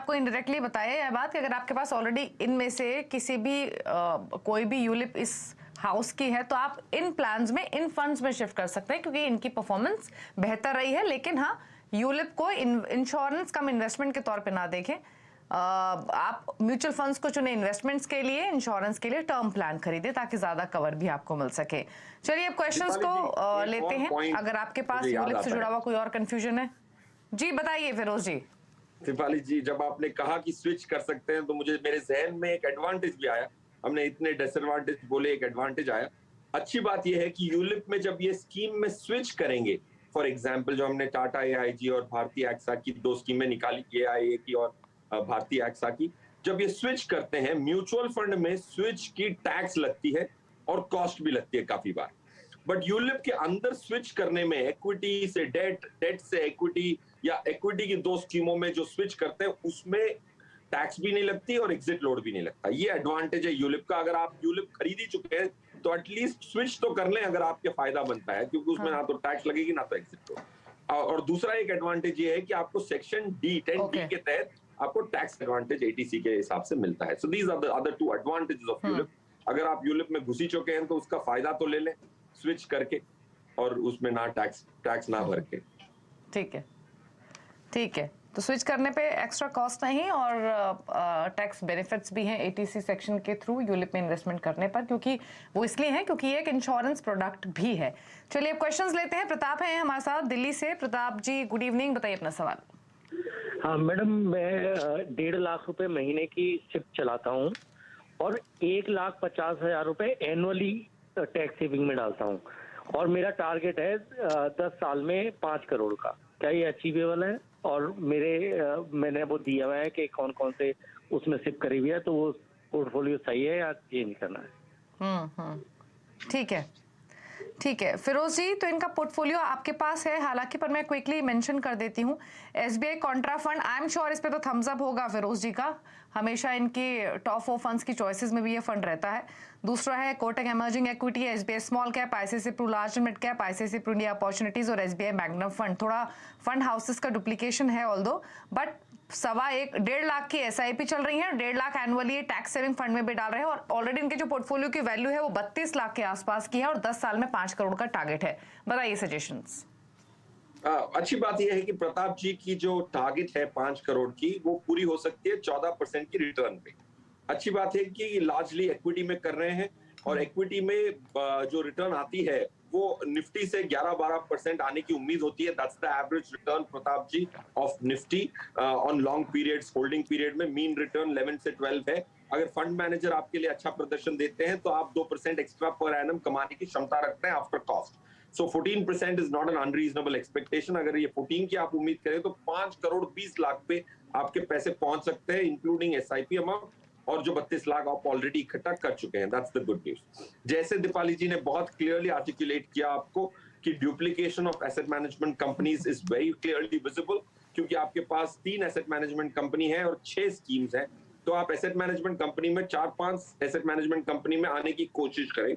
आपको इनडायरेक्टली बताया यह बात कि अगर आपके पास ऑलरेडी इनमें से किसी भी कोई भी यूलिप इस हाउस की है तो आप इन प्लान्स में, इन फंड्स में शिफ्ट कर सकते हैं क्योंकि इनकी परफॉर्मेंस बेहतर रही है। लेकिन हाँ, यूलिप को इंश्योरेंस कम इन्वेस्टमेंट के तौर पे ना देखें। आप म्यूचुअल फंड्स को चुने इन्वेस्टमेंट्स के लिए, इंश्योरेंस के लिए टर्म प्लान खरीदे ताकि ज्यादा कवर भी आपको मिल सके। चलिए अब क्वेश्चंस को लेते हैं। अगर आपके पास यूलिप से जुड़ा हुआ कोई और कंफ्यूजन है जी बताइए फिरोज जी। दीपाली जी, जब आपने कहा कि स्विच कर सकते हैं तो मुझे मेरे जहन में एक एडवांटेज भी आया। हमने इतने डिसएडवांटेज बोले, एक एडवांटेज आया। अच्छी बात यह है कि यूलिप में जब ये स्कीम में स्विच करेंगे, फॉर एग्जांपल जो हमने टाटा एआईजी और भारतीय एक्सा की 2 स्कीमें निकाली, एआईए की और भारतीय एक्सा की, जब ये स्विच करते हैं म्यूचुअल फंड में, स्विच की टैक्स लगती है और कॉस्ट भी लगती है काफी बार। बट यूलिप के अंदर स्विच करने में इक्विटी से डेट, डेट से इक्विटी या इक्विटी की 2 स्कीमों में जो स्विच करते हैं उसमें टैक्स भी नहीं लगती और एग्जिट लोड भी नहीं लगता। ये एडवांटेज है यूलिप का। अगर आप यूलिप खरीद ही चुके हैं तो एटलीस्ट स्विच तो कर लें अगर आपके फायदा बनता है, क्योंकि उसमें ना तो टैक्स लगेगी ना तो एग्जिट लोड। और दूसरा एक एडवांटेज ये है कि आपको सेक्शन डी 10D के तहत आपको टैक्स एडवांटेज एटीसी के हिसाब से मिलता है। So these are the other 2 advantages of ULIP. अगर आप यूलिप में घुसी चुके हैं तो उसका फायदा तो ले लें स्विच करके, और उसमें ना टैक्स ना भर के। ठीक है, ठीक है। तो स्विच करने पे एक्स्ट्रा कॉस्ट नहीं और टैक्स बेनिफिट्स भी हैं एटीसी सेक्शन के थ्रू यूलिप में इन्वेस्टमेंट करने पर, क्योंकि वो इसलिए है क्योंकि ये एक इंश्योरेंस प्रोडक्ट भी है। चलिए अब क्वेश्चंस लेते हैं। प्रताप है हमारे साथ दिल्ली से। प्रताप जी गुड इवनिंग, बताइए अपना सवाल। हाँ मैडम, मैं 1.5 लाख रुपए महीने की सिप चलाता हूँ और 1,50,000 रुपए एनुअली टैक्स सेविंग में डालता हूँ और मेरा टारगेट है 10 साल में 5 करोड़ का। क्या ये अचीवेबल है? और मैंने वो दिया हुआ है कि कौन कौन से उसमें सिप करी हुई है, तो वो पोर्टफोलियो सही है या चेंज करना है? ठीक है, ठीक है फिरोज जी। तो इनका पोर्टफोलियो आपके पास है हालांकि, पर मैं क्विकली मेंशन कर देती हूँ। SBI Contra fund, I am sure इस पे तो थम्स अप होगा फिरोज जी का। हमेशा इनकी टॉप 4 फंड्स की चॉइसेस में भी ये फंड रहता है। दूसरा है Kotak emerging equity, SBI small cap, ICICI Pru large and mid cap, ICICI Pru India opportunities और एसबीआई मैग्नम फंड। थोड़ा फंड हाउसेस का डुप्लीकेशन है ऑल्दो, बट 1.5 लाख की एसआईपी चल रही है, 1.5 lakh annually tax saving fund में भी डाल रहे हैं और ऑलरेडी इनके जो पोर्टफोलियो की वैल्यू है वो 32 लाख के आसपास की है और 10 साल में 5 करोड़ का टारगेट है। बताइए सजेशंस। अच्छी बात यह है कि प्रताप जी की जो टारगेट है 5 करोड़ की, वो पूरी हो सकती है 14% की रिटर्न पे। अच्छी बात है कि लार्जली इक्विटी में कर रहे हैं और इक्विटी में जो रिटर्न आती है वो निफ्टी से 11-12% आने की उम्मीद होती है। That's the average return Pratap ji of Nifty on long periods, holding period में मीन रिटर्न 11 से 12 है। अगर फंड मैनेजर आपके लिए अच्छा प्रदर्शन देते हैं तो आप 2% एक्स्ट्रा पर एनम कमाने की क्षमता रखते हैं after cost. So 14% is not an unreasonable expectation। अगर ये 14 की आप उम्मीद करें तो 5 करोड़ 20 लाख पे आपके पैसे पहुंच सकते हैं, इंक्लूडिंग एसआईपी अमाउंट और जो 32 लाख आप ऑलरेडी इकट्ठा कर चुके हैं। That's the good news. जैसे दीपाली जी ने बहुत क्लियरली आर्टिकुलेट किया आपको कि duplication of asset management companies is very clearly visible, क्योंकि आपके पास 3 एसेट मैनेजमेंट कंपनी है और 6 स्कीम्स हैं। तो आप एसेट मैनेजमेंट कंपनी में 4-5 एसेट मैनेजमेंट कंपनी में आने की कोशिश करें।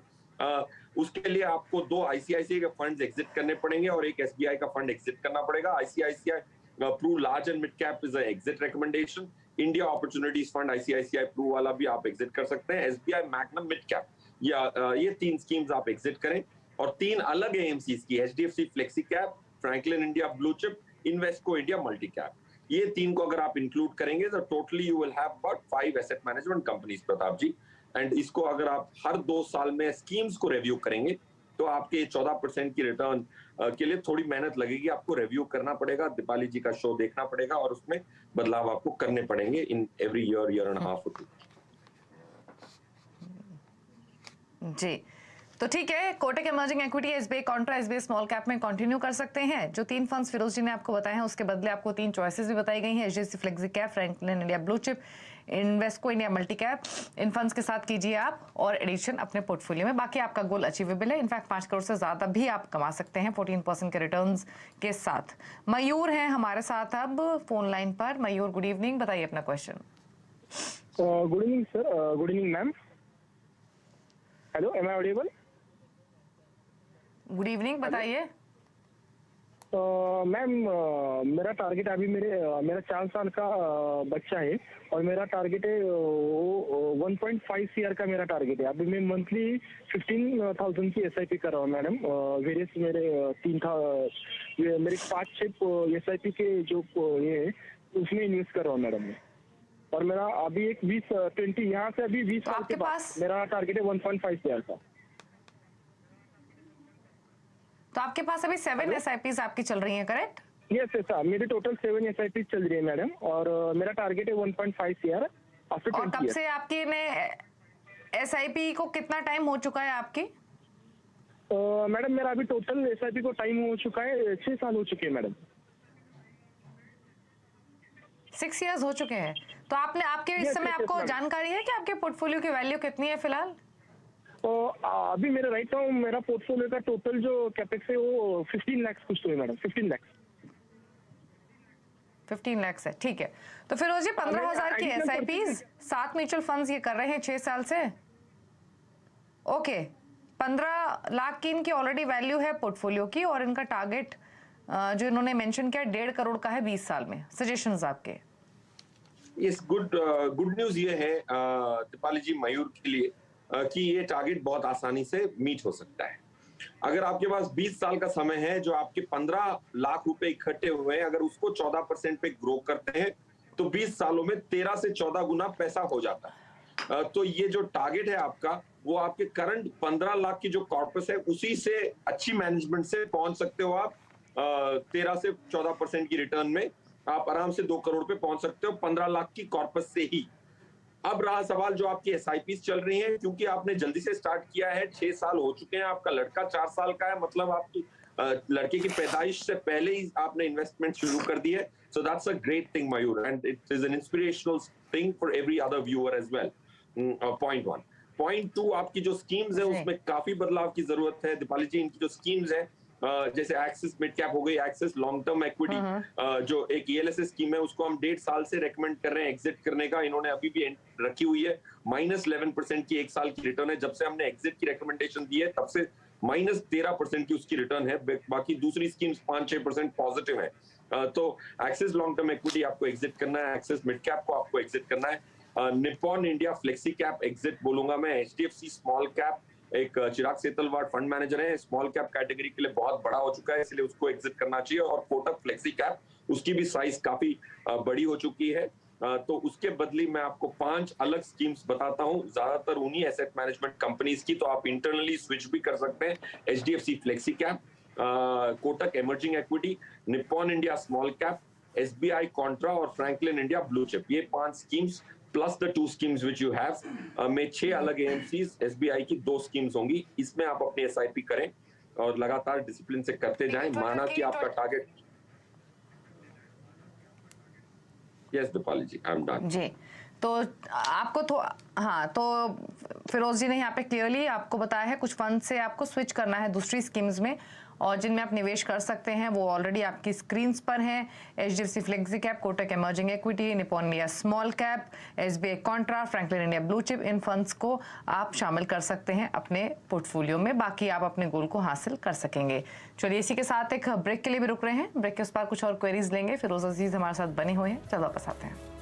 उसके लिए आपको 2 आईसीआईसीआई के फंड्स एग्जिट करने पड़ेंगे और एक एसबीआई का फंड एग्जिट करना पड़ेगा। ICICI Pru large and mid cap is exit recommendation. India opportunities fund ICICI Pru वाला भी आप एग्जिट कर सकते हैं। एसबीआई मैग्नम मिड कैप, या ये 3 स्कीम्स आप एग्जिट करें। और 3 अलग एएमसीज की, HDFC flexi cap, Franklin India blue chip, Invesco India multi cap, ये 3 को अगर आप इंक्लूड करेंगे तो totally you will have about 5 asset management companies Pratap ji. And इसको अगर आप हर 2 साल में स्कीम्स को रिव्यू करेंगे तो आपके 14% की रिटर्न के लिए थोड़ी मेहनत लगेगी। आपको रिव्यू करना पड़ेगा, दीपाली जी का शो देखना पड़ेगा और उसमें बदलाव आपको करने पड़ेंगे in every year and half. जी तो ठीक है, Kotak emerging equity, SBI contra, SBI small cap में कंटिन्यू कर सकते हैं। जो 3 फंड्स फिरोज जी ने आपको बताए हैं उसके बदले आपको 3 चॉइसेस भी बताई गई हैं। HDFC flexi cap, Franklin India blue chip, Invesco India multi cap. इन फंड्स के साथ कीजिए आप और एडिशन अपने पोर्टफोलियो में। बाकी आपका गोल अचीवेबल है। इनफैक्ट 5 करोड़ से ज्यादा भी आप कमा सकते हैं 14% के रिटर्न्स के साथ। मयूर हैं हमारे साथ अब फोन लाइन पर। मयूर गुड इवनिंग, बताइए अपना question. Good evening sir. Good evening ma'am. Hello, am I audible? Good evening, बताइए। मैम मेरा टारगेट अभी मेरा 4 साल का बच्चा है और मेरा टारगेट है वो 1.5 CR का मेरा टारगेट है। अभी मैं मंथली 15,000 की SIP कर रहा हूँ मैडम। वेरियस मेरे 5-6 SIP के जो ये है उसमें इन्वेस्ट कर रहा हूँ मैडम मैं। और मेरा अभी एक 20 यहाँ से अभी 20 साल के बाद मेरा टारगेट है 1.5 CR का। तो आपके पास अभी 7 SIPs आपकी चल रही हैं, करेक्ट? यस सर, मेरी टोटल 7 SIP चल रही है मैडम और मेरा टारगेट है 1.5 CR आफ्टर 20 और कब से आपकी ने SIP को कितना टाइम हो चुका है आपकी? मैडम मेरा अभी टोटल SIP को टाइम हो चुका है 6 साल हो चुके हैं मैडम। 6 years हो चुके हैं। तो आपने आपके इस समय आपको जानकारी है कि आपके पोर्टफोलियो की वैल्यू कितनी है फिलहाल? अभी मेरा राइट नाउ मेरा पोर्टफोलियो का टोटल जो कैपेक्स है वो 15 लाख कुछ तो है मैडम। 15 लाख 15 लाख है, ठीक है। तो फिरोज जी 15,000 की SIPs 7 म्यूचुअल फंड्स ये कर रहे हैं 6 साल से। ओके, 15 लाख की इनकी ऑलरेडी वैल्यू है पोर्टफोलियो की और इनका टारगेट जो इन्होंने मेंशन किया 1.5 करोड़ का है 20 साल में। सजेशंस आपके? इस गुड न्यूज ये है दीपाली जी मयूर के लिए कि ये टारगेट बहुत आसानी से मीट हो सकता है। अगर आपके पास 20 साल का समय है, जो आपके 15 लाख रुपए इकट्ठे हुए हैं, अगर उसको 14% पे ग्रो करते हैं तो 20 सालों में 13 से 14 गुना पैसा हो जाता है। तो ये जो टारगेट है आपका, वो आपके करंट 15 लाख की जो कॉर्पस है उसी से अच्छी मैनेजमेंट से पहुंच सकते हो आप। 13 से 14% की रिटर्न में आप आराम से 2 करोड़ पे पहुंच सकते हो 15 लाख की कॉर्पस से ही। अब रहा सवाल जो आपकी SIPs चल रही हैं, क्योंकि आपने जल्दी से स्टार्ट किया है, 6 साल हो चुके हैं, आपका लड़का 4 साल का है, मतलब आपकी लड़के की पैदाइश से पहले ही आपने इन्वेस्टमेंट शुरू कर दी है। So that's a great thing Mayur and it is an inspirational thing for every other viewer as well. Point 1। Point 2, आपकी जो स्कीम्स है उसमें काफी बदलाव की जरूरत है दीपाली जी। इनकी जो स्कीम्स है जैसे एक्सिस मिड कैप हो गई, एक्सिस लॉन्ग टर्म इक्विटी, जो एक ELSS स्कीम है उसको हम 1.5 साल से रेकमेंड कर रहे हैं एग्जिट करने का। इन्होंने अभी भी रखी हुई है -11% की 1 साल की रिटर्न है। जब से हमने एग्जिट की रिकमेंडेशन दी है तब से -13% की उसकी रिटर्न है। बाकी दूसरी स्कीम्स 5-6% पॉजिटिव है। तो एक्सिस लॉन्ग टर्म इक्विटी आपको एग्जिट करना है, एक्सिस मिड कैप को आपको एग्जिट करना है। Nippon India flexi cap exit बोलूंगा मैं। HDFC स्मॉल कैप, एक चिराग सेतलवाड़ फंड मैनेजर है, स्मॉल कैप कैटेगरी के लिए बहुत बड़ा हो चुका है, इसलिए उसको एग्जिट करना चाहिए। और कोटक फ्लेक्सी कैप, उसकी भी साइज काफी बड़ी हो चुकी है। तो उसके बदले मैं आपको 5 अलग स्कीम्स बताता हूं, ज्यादातर उन्हीं एसेट मैनेजमेंट कंपनीज की, तो आप इंटरनली स्विच भी कर सकते हैं। HDFC flexi cap, Kotak emerging equity, Nippon India small cap, SBI Contra और फ्रैंकलिन इंडिया ब्लू चिप, ये 5 schemes plus the 2 schemes which you have में 6 अलग AMCs, SBI की 2 स्कीम्स होंगी। इसमें आप अपनी SIP करें और लगातार डिसिप्लिन से करते जाएं। माना कि आपका target. Yes Deepali ji, I am done जी। तो आपको हाँ, तो फिरोज जी ने यहाँ पे क्लियरली आपको बताया है कुछ फंड से आपको स्विच करना है दूसरी स्कीम्स में, और जिनमें आप निवेश कर सकते हैं वो ऑलरेडी आपकी स्क्रीन्स पर हैं। HDFC flexi cap, Kotak emerging equity, Nippon India small cap, SBI contra, Franklin India blue chip, इन फंड्स को आप शामिल कर सकते हैं अपने पोर्टफोलियो में। बाकी आप अपने गोल को हासिल कर सकेंगे। चलिए इसी के साथ एक ब्रेक के लिए भी रुक रहे हैं। ब्रेक के उस पार कुछ और क्वेरीज लेंगे। फिरोज अजीज हमारे साथ बने हुए हैं, चलो वापस आते हैं।